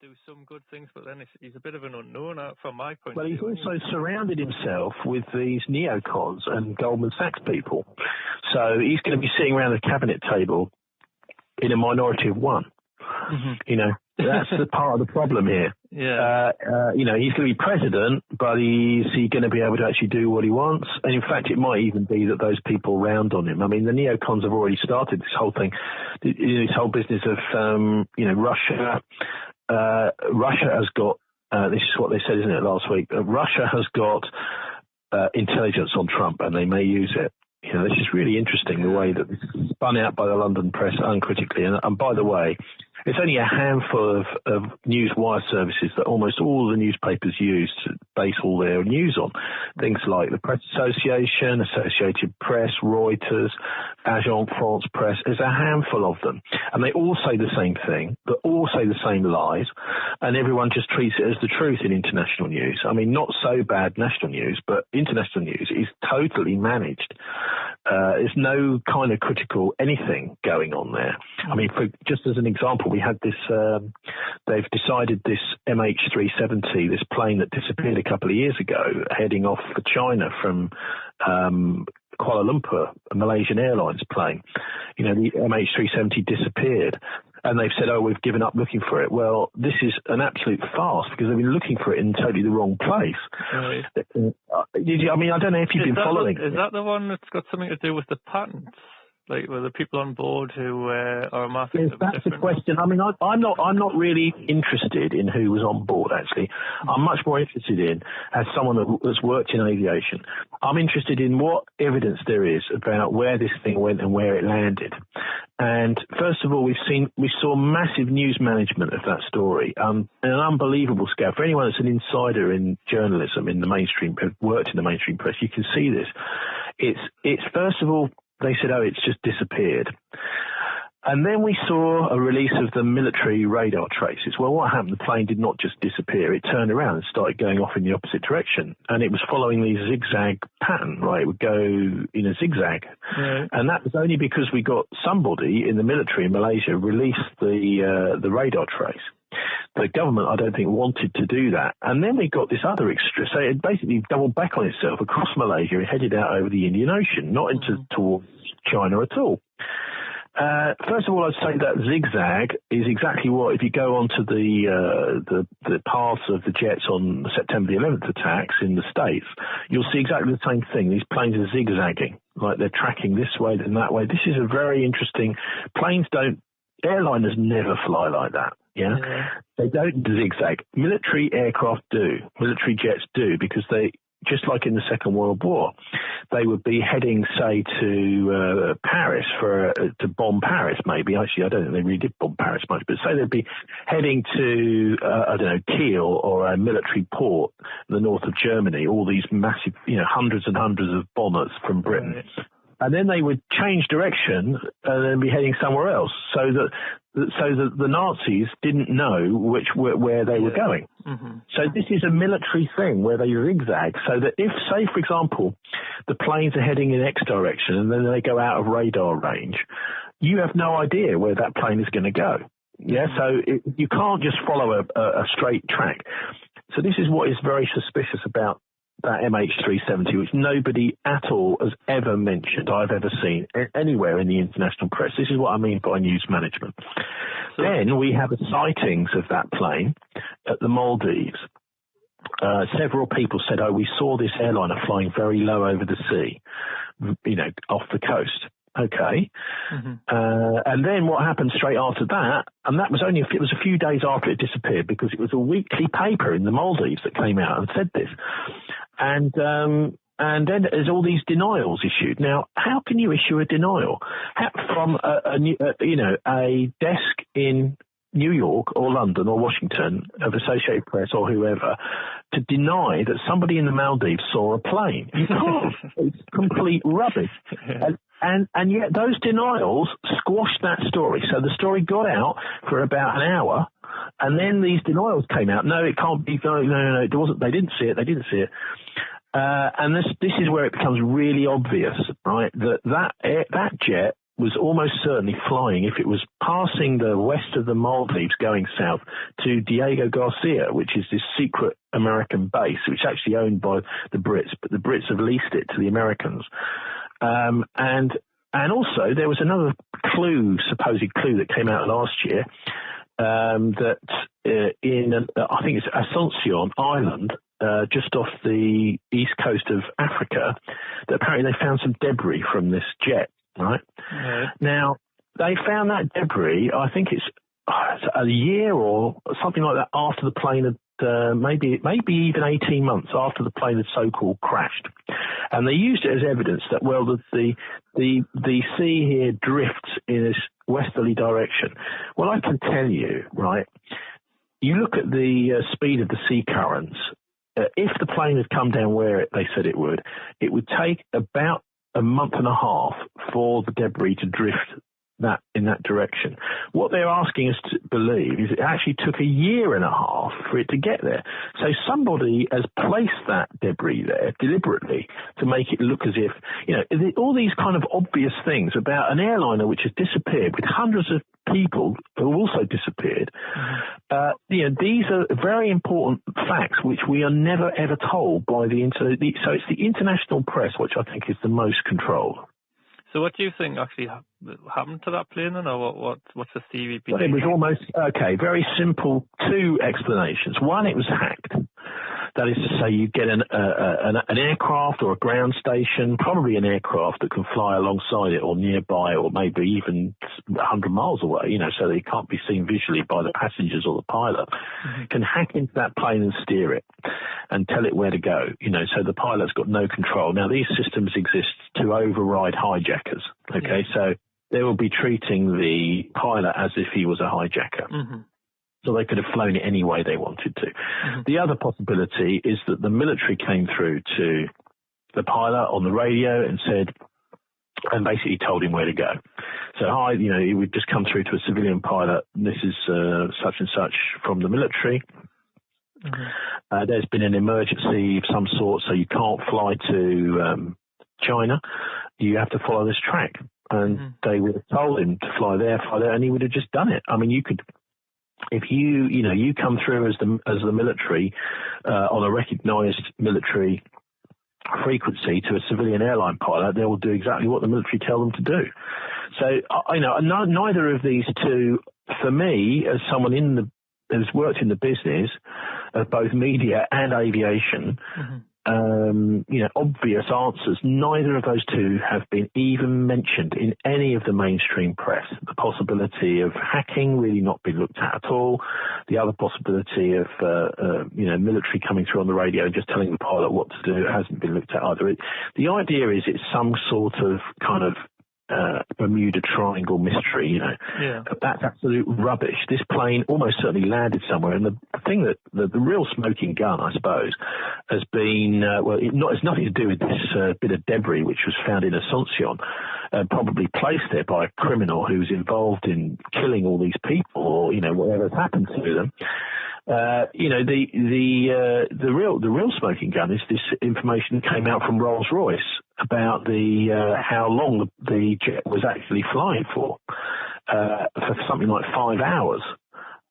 do some good things, but then he's a bit of an unknown from my point of view. Well, he's also surrounded himself with these neocons and Goldman Sachs people. So he's going to be sitting around the cabinet table in a minority of one. Mm-hmm. You know, that's the part of the problem here. Yeah. You know, he's going to be president, but is he going to be able to actually do what he wants? And in fact, it might even be that those people round on him. I mean, the neocons have already started this whole thing, this whole business of, you know, Russia. Russia has got, this is what they said, isn't it, last week? Russia has got intelligence on Trump, and they may use it. You know, this is really interesting, the way that this is spun out by the London press uncritically. And by the way, it's only a handful of news wire services that almost all the newspapers use to base all their news on. Things like the Press Association, Associated Press, Reuters, Agence France Presse. There's a handful of them. And they all say the same thing, but all say the same lies. And everyone just treats it as the truth in international news. I mean, not so bad national news, but international news is totally managed. There's no kind of critical anything going on there. I mean, just as an example, we had this, they've decided this MH370, this plane that disappeared a couple of years ago, heading off for China from Kuala Lumpur, a Malaysian Airlines plane. You know, the MH370 disappeared. And they've said, oh, we've given up looking for it. Well, this is an absolute farce because they've been looking for it in totally the wrong place. Right. I mean, I don't know if you've been following. Is that the one that's got something to do with the patents? Like, with the people on board who are massive? Yes, that's the question. I mean, I'm not really interested in who was on board, actually. I'm much more interested in, as someone that's worked in aviation, I'm interested in what evidence there is about where this thing went and where it landed. And first of all, we saw massive news management of that story, an unbelievable scale. For anyone that's an insider in journalism, in the mainstream, worked in the mainstream press, you can see this. It's first of all, they said, oh, it's just disappeared. And then we saw a release of the military radar traces. Well, what happened? The plane did not just disappear. It turned around and started going off in the opposite direction. And it was following the zigzag pattern, right? It would go in a zigzag. Right. And that was only because we got somebody in the military in Malaysia release the radar trace. The government, I don't think, wanted to do that. And then we got this other extra. So it basically doubled back on itself across Malaysia and headed out over the Indian Ocean, not towards China at all. First of all, I'd say that zigzag is exactly what, if you go onto the paths of the jets on the September the 11th attacks in the States, you'll see exactly the same thing. These planes are zigzagging, like they're tracking this way, then that way. This is a very interesting. Airliners never fly like that. Yeah, they don't zigzag. Military aircraft do. Military jets do, because they, just like in the Second World War, they would be heading, say, to Paris to bomb Paris. Maybe actually, I don't think they really did bomb Paris much, but say they'd be heading to I don't know, Kiel or a military port in the north of Germany. All these massive, hundreds and hundreds of bombers from Britain. Right. And then they would change direction and then be heading somewhere else, so that the Nazis didn't know where they were going. Mm-hmm. So this is a military thing where they zigzag, so that if, say, for example, the planes are heading in X direction and then they go out of radar range, you have no idea where that plane is going to go. Yeah, so you can't just follow a straight track. So this is what is very suspicious about that MH370, which nobody at all has ever mentioned, I've ever seen anywhere in the international press. This is what I mean by news management. So, then we have sightings of that plane at the Maldives. Several people said, oh, we saw this airliner flying very low over the sea, off the coast. Okay. Mm-hmm. And then what happened straight after that, and it was a few days after it disappeared, because it was a weekly paper in the Maldives that came out and said this. And then there's all these denials issued. Now, how can you issue a denial from a desk in New York or London or Washington of Associated Press or whoever to deny that somebody in the Maldives saw a plane? You can't. It's complete rubbish. And yet those denials squashed that story. So the story got out for about an hour, and then these denials came out. No, it can't be. No, it wasn't. They didn't see it. And this is where it becomes really obvious, right? That jet was almost certainly flying, if it was passing the west of the Maldives going south, to Diego Garcia, which is this secret American base, which is actually owned by the Brits, but the Brits have leased it to the Americans. And also there was another supposed clue that came out last year, that I think it's Asuncion Island, just off the east coast of Africa, that apparently they found some debris from this jet. Right. Now, they found that debris, I think it's a year or something like that after the plane had, maybe even 18 months after the plane had so-called crashed. And they used it as evidence that, well, the sea here drifts in this westerly direction. Well, I can tell you, right, you look at the speed of the sea currents. If the plane had come down where they said it would take about a month and a half for the debris to drift in that direction. What they're asking us to believe is it actually took a year and a half for it to get there. So somebody has placed that debris there deliberately to make it look as if, all these kind of obvious things about an airliner which has disappeared with hundreds of people who also disappeared. These are very important facts which we are never ever told by so it's the international press which I think is the most controlled. So what do you think actually happened to that plane then, or what's the theory behind it? Well, it was almost, very simple, two explanations. One, it was hacked. That is to say, you get an aircraft or a ground station, probably an aircraft that can fly alongside it or nearby or maybe even 100 miles away, so that it can't be seen visually by the passengers or the pilot, can hack into that plane and steer it and tell it where to go, so the pilot's got no control. Now, these systems exist to override hijackers, okay? Yeah. So they will be treating the pilot as if he was a hijacker. Mm-hmm. So they could have flown it any way they wanted to. Mm-hmm. The other possibility is that the military came through to the pilot on the radio and basically told him where to go. So, hi, he would just come through to a civilian pilot. This is such and such from the military. Mm-hmm. There's been an emergency of some sort, so you can't fly to China. You have to follow this track. And they would have told him to fly there, and he would have just done it. I mean, you could... If you come through as the military on a recognised military frequency to a civilian airline pilot, they will do exactly what the military tell them to do. So neither of these two, for me, as someone who's worked in the business of both media and aviation, obvious answers. Neither of those two have been even mentioned in any of the mainstream press. The possibility of hacking really not been looked at all. The other possibility of, military coming through on the radio and just telling the pilot what to do hasn't been looked at either. The idea is it's some sort of kind of Bermuda Triangle mystery, Yeah. That's absolute rubbish. This plane almost certainly landed somewhere, and the thing that the real smoking gun, I suppose, has been it's nothing to do with this bit of debris which was found in Asuncion, probably placed there by a criminal who's involved in killing all these people, or whatever's happened to them. The real smoking gun is this information that came out from Rolls-Royce about how long the jet was actually flying for something like 5 hours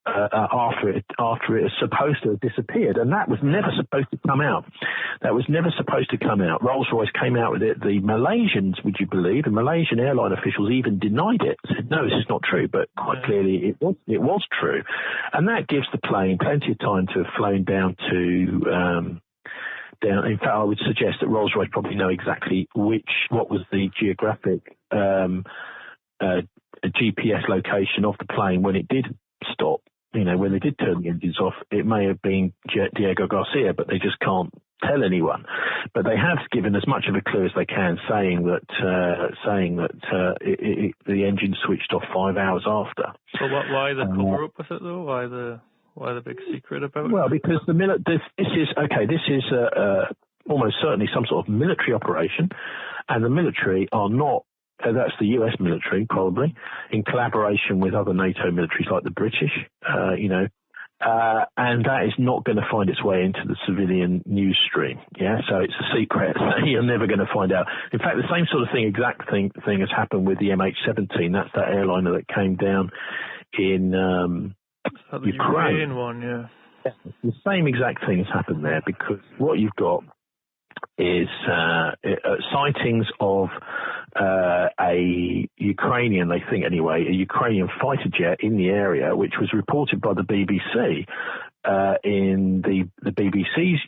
after it was supposed to have disappeared, and that was never supposed to come out. Rolls-Royce came out with it. The Malaysians, would you believe, the Malaysian airline officials even denied it, said no, this is not true, but quite clearly it was true, and that gives the plane plenty of time to have flown down to. In fact, I would suggest that Rolls-Royce probably know exactly what was the geographic GPS location of the plane when it did stop. When they did turn the engines off, it may have been Diego Garcia, but they just can't tell anyone. But they have given as much of a clue as they can, saying that the engine switched off 5 hours after. So why the cover-up with it though? Why the big secret about it? Well, because this is almost certainly some sort of military operation, and the military are not. That's the US military, probably, in collaboration with other NATO militaries like the British. And that is not going to find its way into the civilian news stream. Yeah, so it's a secret. You're never going to find out. In fact, the same sort of exact thing has happened with the MH17. That's that airliner that came down in the Ukraine one, yeah. The same exact thing has happened there, because what you've got is sightings of a Ukrainian, they think anyway, a Ukrainian fighter jet in the area, which was reported by the BBC in the BBC's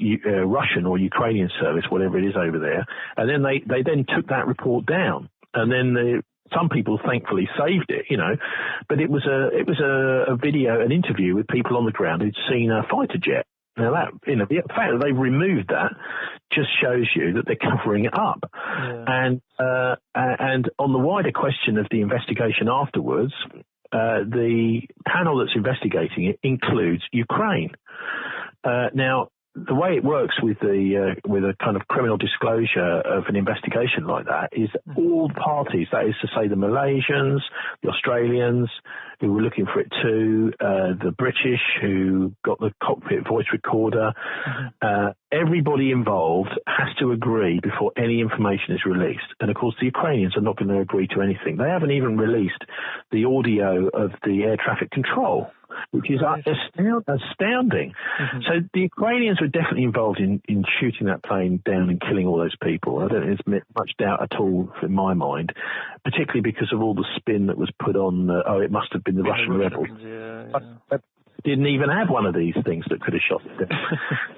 Russian or Ukrainian service, whatever it is over there. And then they then took that report down, and then some people thankfully saved it, but it was a video, an interview with people on the ground who'd seen a fighter jet. Now that, the fact that they've removed that just shows you that they're covering it up. Yeah. And on the wider question of the investigation afterwards, the panel that's investigating it includes Ukraine. Now, the way it works with a kind of criminal disclosure of an investigation like that is all parties, that is to say the Malaysians, the Australians who were looking for it too, the British who got the cockpit voice recorder, everybody involved has to agree before any information is released. And of course the Ukrainians are not going to agree to anything. They haven't even released the audio of the air traffic control, which is astounding. So the Ukrainians were definitely involved in shooting that plane down and killing all those people. I don't think there's much doubt at all in my mind, particularly because of all the spin that was put on, it must have been the Russian rebels. Yeah. Didn't even have one of these things that could have shot it down.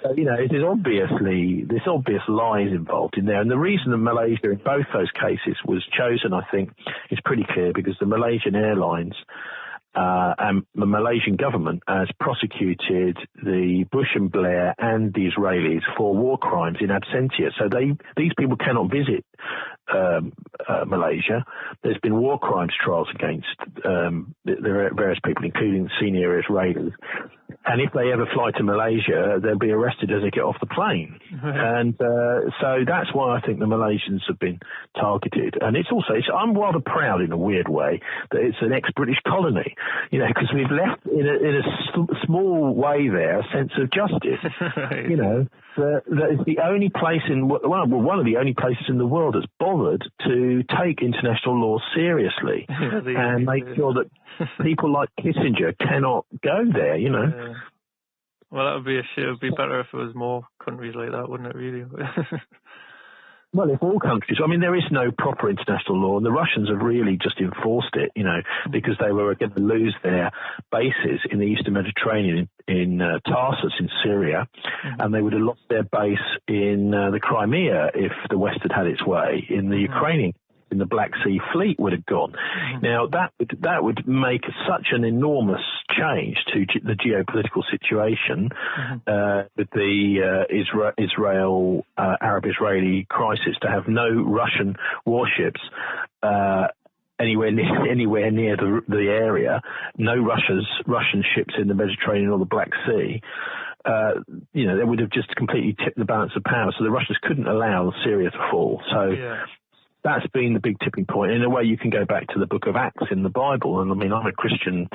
So, there's obvious lies involved in there. And the reason that Malaysia in both those cases was chosen, I think, is pretty clear, because the Malaysian Airlines and the Malaysian government has prosecuted the Bush and Blair and the Israelis for war crimes in absentia. So these people cannot visit Malaysia. There's been war crimes trials against various people, including senior Israelis. And if they ever fly to Malaysia, they'll be arrested as they get off the plane. And so that's why I think the Malaysians have been targeted. And I'm rather proud in a weird way that it's an ex-British colony, because we've left in a small way there a sense of justice. That is the only place one of the only places in the world that's bothered to take international law seriously and make sure that people like Kissinger cannot go there, Yeah. Well, that would be a shit. It would be better if it was more countries like that, wouldn't it, really? Well, if all countries, there is no proper international law, and the Russians have really just enforced it, because they were going to lose their bases in the Eastern Mediterranean in Tarsus in Syria, and they would have lost their base in the Crimea if the West had its way. In the Ukrainian, in the Black Sea Fleet would have gone. Now, that would make such an enormous change to the geopolitical situation with the Arab-Israeli crisis, to have no Russian warships anywhere near the area, no Russian ships in the Mediterranean or the Black Sea. They would have just completely tipped the balance of power. So the Russians couldn't allow Syria to fall. So that's been the big tipping point. In a way, you can go back to the book of Acts in the Bible. And I'm a Christian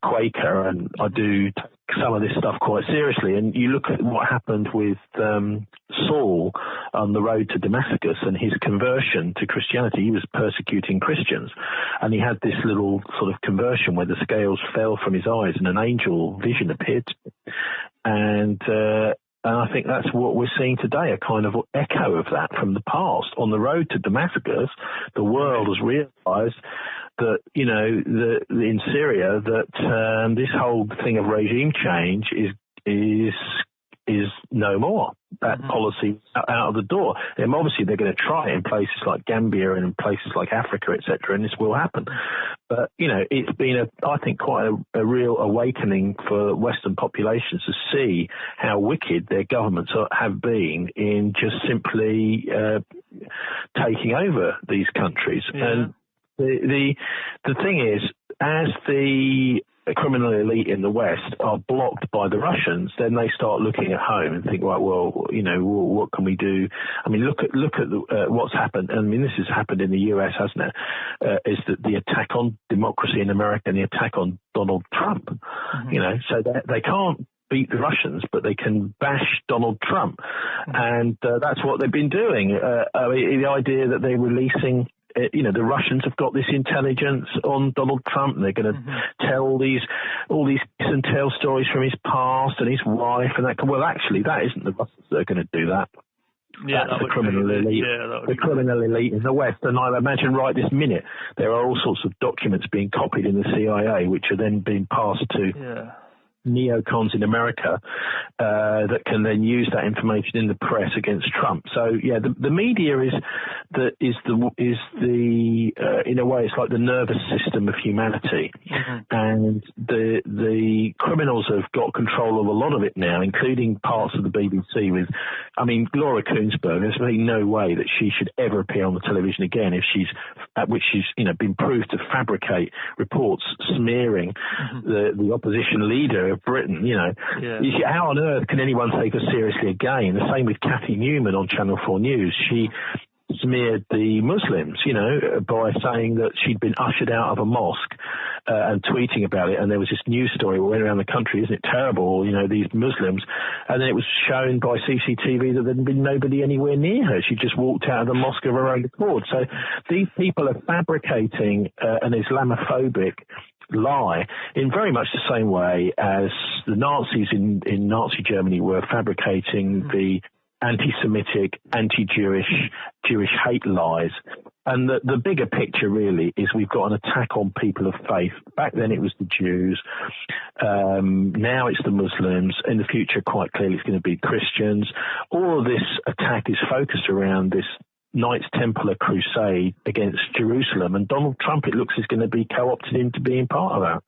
Quaker, and I do take some of this stuff quite seriously. And you look at what happened with Saul on the road to Damascus and his conversion to Christianity. He was persecuting Christians, and he had this little sort of conversion where the scales fell from his eyes and an angel vision appeared to him. And I think that's what we're seeing today, a kind of echo of that from the past. On the road to Damascus, the world has realized that, in Syria, that this whole thing of regime change is no more. That policy out of the door. And obviously, they're going to try it in places like Gambia and in places like Africa, etc., and this will happen. But, it's been, I think, quite a real awakening for Western populations to see how wicked their governments have been in just simply taking over these countries. Yeah. And the thing is, as the criminal elite in the West are blocked by the Russians, then they start looking at home and think, right, well, you know, what can we do? I mean, look at what's happened. I mean, this has happened in the US, hasn't it? Is that the attack on democracy in America and the attack on Donald Trump? Mm-hmm. You know, so they can't beat the Russians, but they can bash Donald Trump, and that's what they've been doing. The idea that they're releasing. You know, the Russians have got this intelligence on Donald Trump, and they're going to tell all these kiss and tell stories from his past and his wife, and that. Well, actually, that isn't the Russians that are going to do that. Yeah, that's the criminal elite. The criminal elite in the West, and I imagine right this minute there are all sorts of documents being copied in the CIA, which are then being passed to neocons in America that can then use that information in the press against Trump. So yeah, the media is the in a way it's like the nervous system of humanity, and the criminals have got control of a lot of it now, including parts of the BBC. With, I mean, Laura Koonsberg. There's really no way that she should ever appear on the television again if she's been proved to fabricate reports smearing the opposition leader of Britain. You know, how on earth can anyone take us seriously again? The same with Cathy Newman on Channel 4 News. She smeared the Muslims, you know, by saying that she'd been ushered out of a mosque and tweeting about it. And there was this news story that went around the country, isn't it terrible, you know, these Muslims. And then it was shown by CCTV that there'd been nobody anywhere near her. She just walked out of the mosque of her own accord. So these people are fabricating an Islamophobic lie in very much the same way as the Nazis in Nazi Germany were fabricating the anti-Semitic, anti-Jewish, Jewish hate lies. And the bigger picture really is we've got an attack on people of faith. Back then it was the Jews. Now it's the Muslims. In the future, quite clearly, it's going to be Christians. All of this attack is focused around this Knights Templar crusade against Jerusalem. And Donald Trump, it looks, is going to be co-opted into being part of that.